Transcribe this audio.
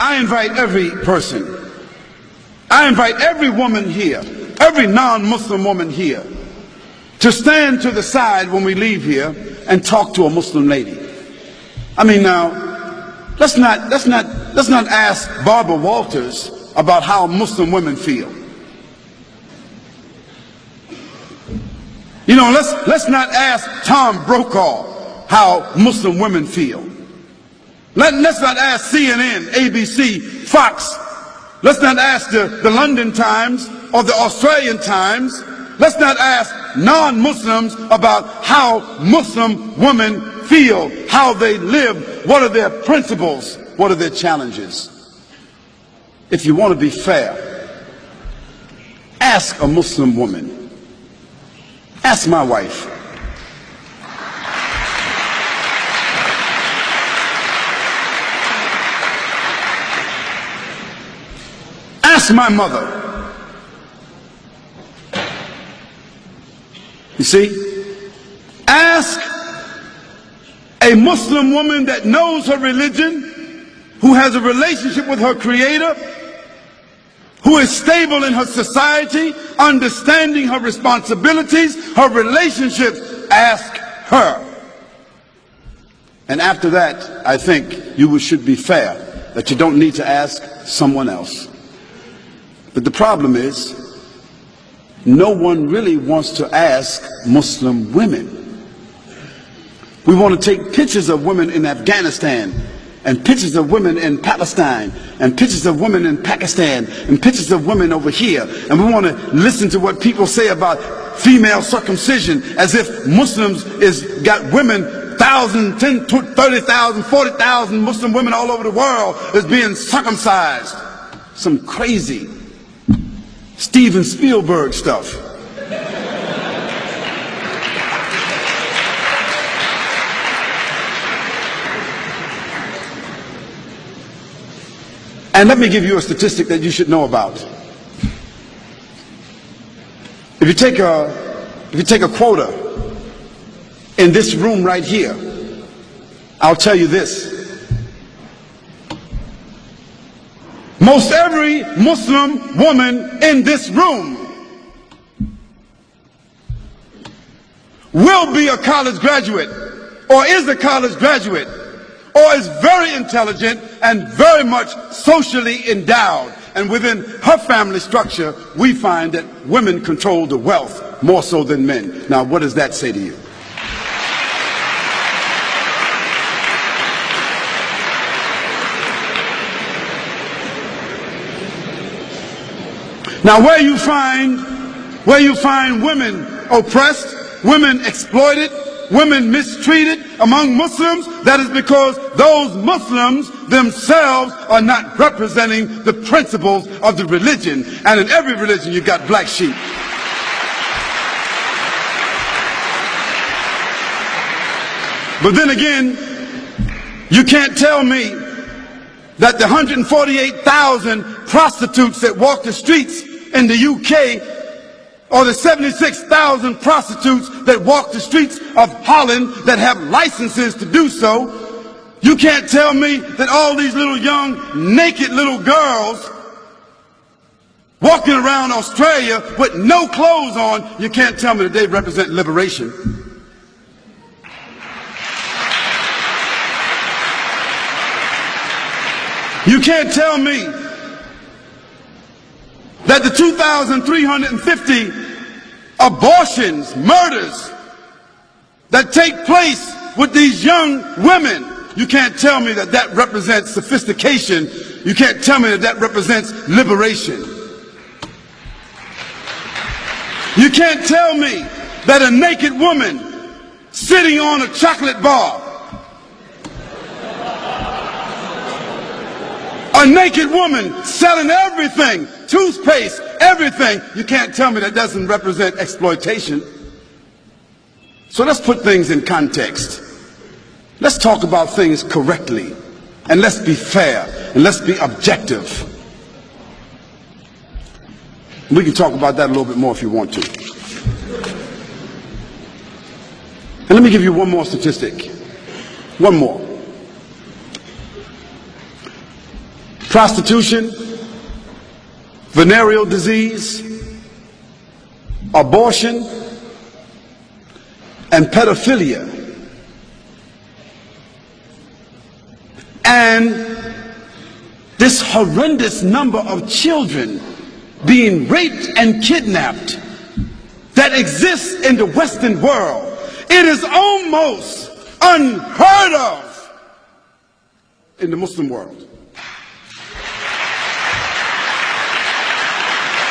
I invite every person, I invite every woman here, every non-Muslim woman here, to stand to the side when we leave here and talk to a Muslim lady. I mean, now, let's not ask Barbara Walters about how Muslim women feel. You know, let's not ask Tom Brokaw how Muslim women feel. Let's not ask CNN, ABC, Fox. Let's not ask the London Times or the Australian Times. Let's not ask non-Muslims about how Muslim women feel, how they live, what are their principles, what are their challenges. If you want to be fair, ask a Muslim woman. Ask my wife. Ask my mother. You see, ask a Muslim woman that knows her religion, who has a relationship with her Creator, who is stable in her society, understanding her responsibilities, her relationships. Ask her. And after that, I think you should be fair, that you don't need to ask someone else. But the problem is, no one really wants to ask Muslim women. We want to take pictures of women in Afghanistan, and pictures of women in Palestine, and pictures of women in Pakistan, and pictures of women over here. And we want to listen to what people say about female circumcision, as if Muslims got women, 1,000, 10, 30,000, 40,000 Muslim women all over the world is being circumcised. Some crazy Steven Spielberg stuff. And let me give you a statistic that you should know about. If you take a quota in this room right here, I'll tell you this. Most every Muslim woman in this room will be a college graduate, or is a college graduate, or is very intelligent and very much socially endowed. And within her family structure, we find that women control the wealth more so than men. Now, what does that say to you? Now, where you find women oppressed, women exploited, women mistreated among Muslims, that is because those Muslims themselves are not representing the principles of the religion. And in every religion you've got black sheep. But then again, you can't tell me that the 148,000 prostitutes that walk the streets in the UK, or the 76,000 prostitutes that walk the streets of Holland that have licenses to do so, you can't tell me that all these little young naked little girls walking around Australia with no clothes on, you can't tell me that they represent liberation. You can't tell me that the 2,350 abortions, murders that take place with these young women, you can't tell me that that represents sophistication. You can't tell me that that represents liberation. You can't tell me that a naked woman sitting on a chocolate bar, a naked woman selling everything, toothpaste, everything, you can't tell me that doesn't represent exploitation. So let's put things in context. Let's talk about things correctly, and let's be fair, and let's be objective. We can talk about that a little bit more if you want to. And let me give you one more statistic. One more. prostitution, venereal disease, abortion, and pedophilia. And this horrendous number of children being raped and kidnapped that exists in the Western world. It is almost unheard of in the Muslim world.